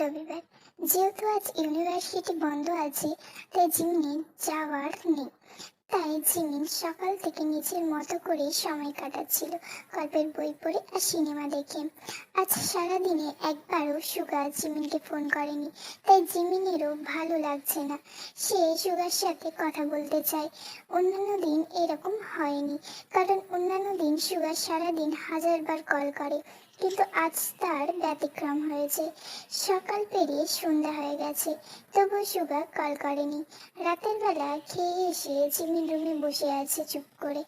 রবিবার। যেহেতু আজ ইউনিভার্সিটি বন্ধ আছে, তাই জিমিনের যাওয়ার নেই। তাই জিমিন সকাল থেকে নিজের মতো করে সময় কাটাচ্ছিল, গল্পের বই পড়ে আর সিনেমা দেখে। আজ সারাদিনে একবারও সুগা জিমিনকে ফোন করেনি, তাই জিমিনেরও ভালো লাগছে না। সে সুগার সাথে কথা বলতে চায়। অন্যান্য দিন এরকম হয়নি, কারণ অন্যান্য দিন সুগা সারাদিন হাজারবার কল করে, কিন্তু আজ তার ব্যতিক্রম হয়েছে। সকাল পেরিয়ে সন্ধ্যা হয়ে গেছে, তবু সুগা কল করেনি। রাতের বেলা খেয়ে এসে জিমিন রুমে বসে আছে চুপ করে।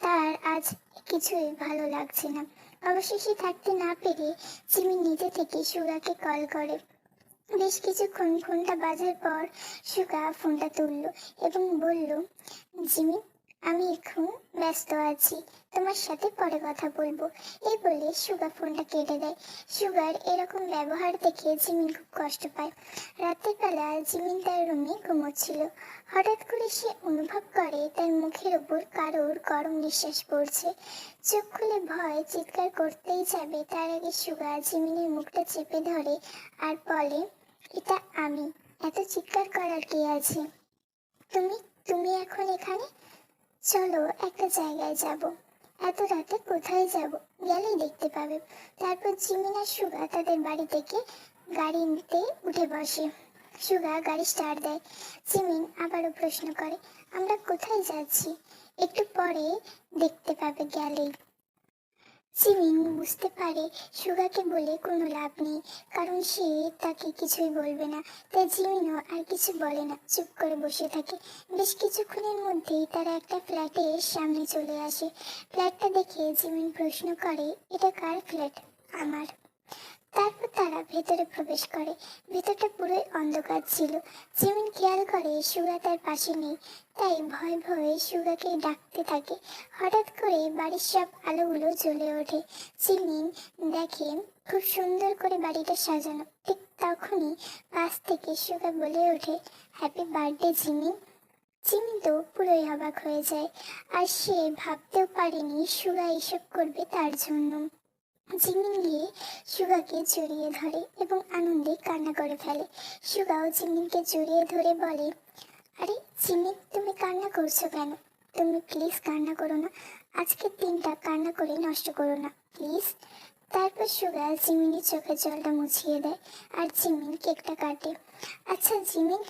তার আজ কিছুই ভালো লাগছে না। অবশেষে থাকতে না পেরে জিমিন নিজে থেকে সুগাকে কল করে। বেশ কিছুক্ষণ ফোনটা বাজার পর সুগা ফোনটা তুললো এবং বলল, জিমিন, আমি এখন ব্যস্ত আছি, তোমার সাথে পরে কথা বলবো। এই বলে সুগা ফোনটা কেটে দেয়। সুগার এরকম ব্যবহার দেখে জিমিন খুব কষ্ট পায়। রাতের বেলা জিমিন তার রুমে ঘুমোচ্ছিল। হঠাৎ করে সে অনুভব করে তার মুখের ওপর কারোর গরম নিঃশ্বাস পড়ছে। চোখ খুলে ভয় চিৎকার করতেই যাবে, তার আগে সুগা জিমিনের মুখটা চেপে ধরে আর বলে, এটা আমি, এত চিৎকার করার কি আছে? তুমি তুমি এখন এখানে? চলো একটা জায়গায় যাব। এত রাতে কোথায় যাব? গেলেই দেখতে পাবে। তারপর জিমিন আর সুগা তাদের বাড়ি থেকে গাড়ি নিতে উঠে বসে। সুগা গাড়ি স্টার্ট দেয়। জিমিন আবারও প্রশ্ন করে, আমরা কোথায় যাচ্ছি? একটু পরে দেখতে পাবে গেলেই। জিমিন বুঝতে পারে সুগাকে বলে কোনো লাভ নেই, কারণ সে তাকে কিছুই বলবে না। তাই জিমিনও আর কিছু বলে না, চুপ করে বসে থাকে। বেশ কিছুক্ষণের মধ্যেই তারা একটা ফ্ল্যাটের সামনে চলে আসে। ফ্ল্যাটটা দেখে জিমিন প্রশ্ন করে, এটা কার ফ্ল্যাট? আমার। তারপর তারা ভেতরে প্রবেশ করে। ভেতরটা পুরোই অন্ধকার ছিল। জিমিন খেয়াল করে সুগা তার পাশে নেই, তাই ভয়ে ভয়ে সুগাকে ডাকতে থাকে। হঠাৎ করে বাড়ির সব আলোগুলো জ্বলে ওঠে। জিমিন দেখে খুব সুন্দর করে বাড়িটা সাজানো। ঠিক তখনই পাশ থেকে সুগা বলে ওঠে, হ্যাপি বার্থডে জিমিন। জিমিন তো পুরোই অবাক হয়ে যায়, আর সে ভাবতেও পারেনি সুগা এসব করবে তার জন্য। জিমিন গিয়ে সুগাকে জড়িয়ে ধরে এবং আনন্দে কান্না করে ফেলে। সুগাও জিমিনকে জড়িয়ে ধরে বলে, আরে জিমিন, তুমি কান্না করছো কেন? তুমি প্লিজ কান্না করো না, আজকের দিনটা কান্না করে নষ্ট করো না প্লিজ। তারপর সুগা জিমিনের চোখের জলটা মুছিয়ে দেয় আর জিমিন কেকটা কাটে। আচ্ছা জিমিন,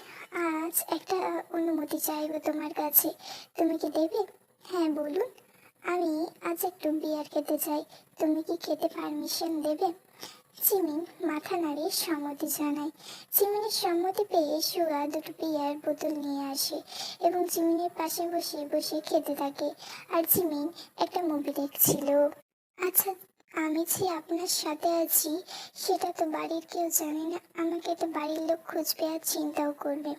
আজ একটা অনুমতি চাইবো তোমার কাছে, তুমি কি দেবে? হ্যাঁ বলুন। আমি আজ একটু বিয়ার খেতে চাই, তুমি কি খেতে পারমিশন দেবে? জিমিন মাথা নাড়িয়ে সম্মতি জানায়। জিমিনের সম্মতি পেয়ে সুগা দুটো বিয়ার বোতল নিয়ে আসে এবং জিমিনের পাশে বসে বসে খেতে থাকে। আর জিমিন একটা মুভি দেখছিল। আচ্ছা, আমি যে আপনার সাথে আছি সেটা তো বাড়ির কেউ জানে না, আমাকে তো বাড়ির লোক খুঁজবে আর চিন্তাও করবে।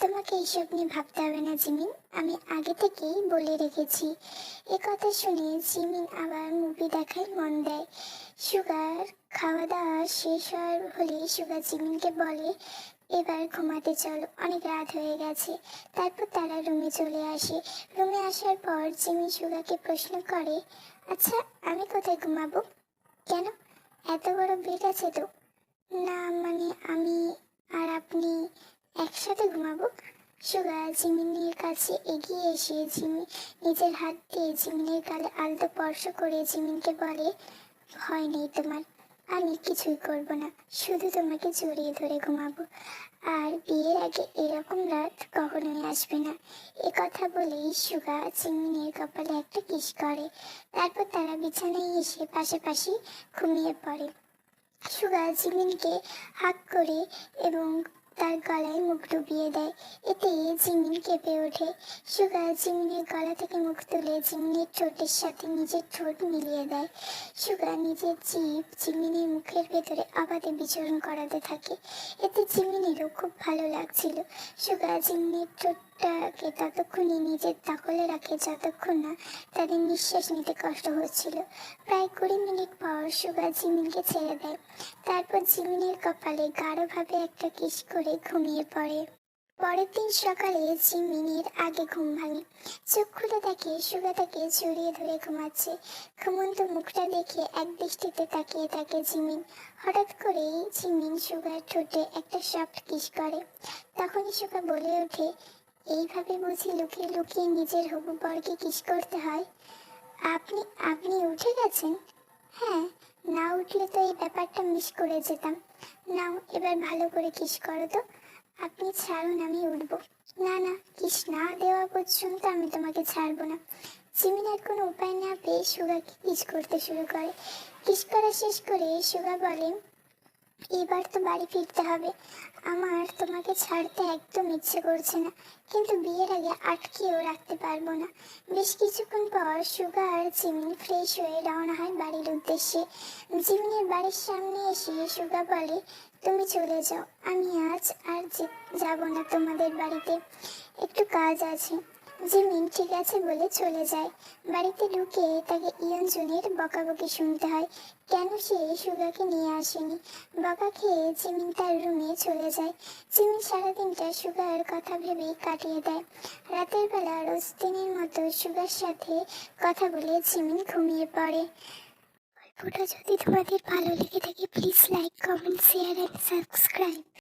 তোমাকে এইসব নিয়ে ভাবতে হবে না জিমিন, আমি আগে থেকেই বলে রেখেছি। কথা শুনে জিমিন আবার মুভি দেখায় মন দেয়। সুগার খাওয়া দাওয়া শেষ হওয়ার হলে সুগা জিমিনকে বলে, এবার ঘুমাতে চলো, অনেক রাত হয়ে গেছে। তারপর তারা রুমে চলে আসে। রুমে আসার পর জিমিন সুগাকে প্রশ্ন করে, আচ্ছা আমি কোথায় ঘুমাবো? কেন, এত বড় বেড আছে তো? না মানে আমি আর আপনি একসাথে ঘুমাবো। সুগা জিমিনের কাছে এগিয়ে এসে নিজের হাত দিয়ে জিমিনের গালে আলতো স্পর্শ করে জিমিনকে বলে, ভয় নেই তোমার, আমি কিছুই করব না, শুধু তোমাকে জড়িয়ে ধরে ঘুমাবো। আর বিয়ের আগে এরকম রাত কখনোই আসবে না। কথা বলেই সুগা জিমিনের কপালে একটা কিস করে। তারপর তারা বিছানায় এসে পাশাপাশি ঘুমিয়ে পড়ে। সুগা জিমিনকে হাত করে এবং তার গলায় মুখ ডুবিয়ে দেয়। এতে জিমিন কেঁপে ওঠে। সুগা জিমিনের গলা থেকে মুখ তুলে জিমিনের ঠোঁটের সাথে নিজের ঠোঁট মিলিয়ে দেয়। সুগা নিজের জিভ জিমিনের মুখের ভেতরে আবাদে বিচরণ করাতে থাকে। এতে জিমিনেরও খুব ভালো লাগছিল। সুগা জিমিনের ঠোঁটটাকে ততক্ষণই নিজের দখলে রাখে যতক্ষণ না তাদের নিঃশ্বাস নিতে কষ্ট হচ্ছিল। প্রায় 20 মিনিট পর সুগা জিমিনকে ছেড়ে দেয়। তারপর জিমিনের কপালে গাঢ়ভাবে একটা কিস করে ঘুমিয়ে পড়ে। পরের দিন সকালে জিমিনের আগে ঘুম ভাঙে। চোখ খুলে দেখে সুগা তাকে জড়িয়ে ধরে ঘুমাচ্ছে। ঘুমন্ত মুখটা দেখে এক দৃষ্টিতে তাকিয়ে থাকে জিমিন। হঠাৎ করেই জিমিন সুগার ঠোঁটে একটা সফট কিস করে। তখনই সুগা বলে ওঠে, এইভাবে বুঝি লুকিয়ে লুকিয়ে নিজের হবু বরকে কিস করতে হয়? আপনি আপনি উঠে গেছেন? হ্যাঁ, না উঠলে তো এই ব্যাপারটা মিস করে যেতাম। নাও এবার ভালো করে কিস করো তো। আপনি ছাড়ুন, আমি উঠবো। না না, কিস না দেওয়া পর্যন্ত আমি তোমাকে ছাড়বো না। জিমিন আর কোনো উপায় না পেয়ে সুগাকে কিস করতে শুরু করে। কিস করা শেষ করে সুগা বলে, এবার তো বাড়ি ফিরতে হবে। আমার তোমাকে ছাড়তে একদম ইচ্ছে করছে না, কিন্তু বিয়ের আগে আটকেও রাখতে পারবো না। বেশ কিছুক্ষণ পর সুগা আর জিমিন ফ্রেশ হয়ে রওনা হয় বাড়ির উদ্দেশ্যে। জিমিনের বাড়ির সামনে এসে সুগা বলে, তুমি চলে যাও, আমি আজ আর যাব না তোমাদের বাড়িতে, একটু কাজ আছে। জিমিন ঠিক আছে বলে চলে যায়। বাড়িতে ঢুকে তাকে ইয়ঞ্জনের বকাবকি শুনতে হয়, কেন সে সুগাকে নিয়ে আসেনি। বকা খেয়ে জিমিন তার রুমে চলে যায়। জিমিন সারাদিনটা সুগার কথা ভেবেই কাটিয়ে দেয়। রাতের বেলা রোজ দিনের মতো সুগার সাথে কথা বলে জিমিন ঘুমিয়ে পড়ে। গল্পটা যদি তোমাদের ভালো লেগে থাকে please like, comment, share and subscribe.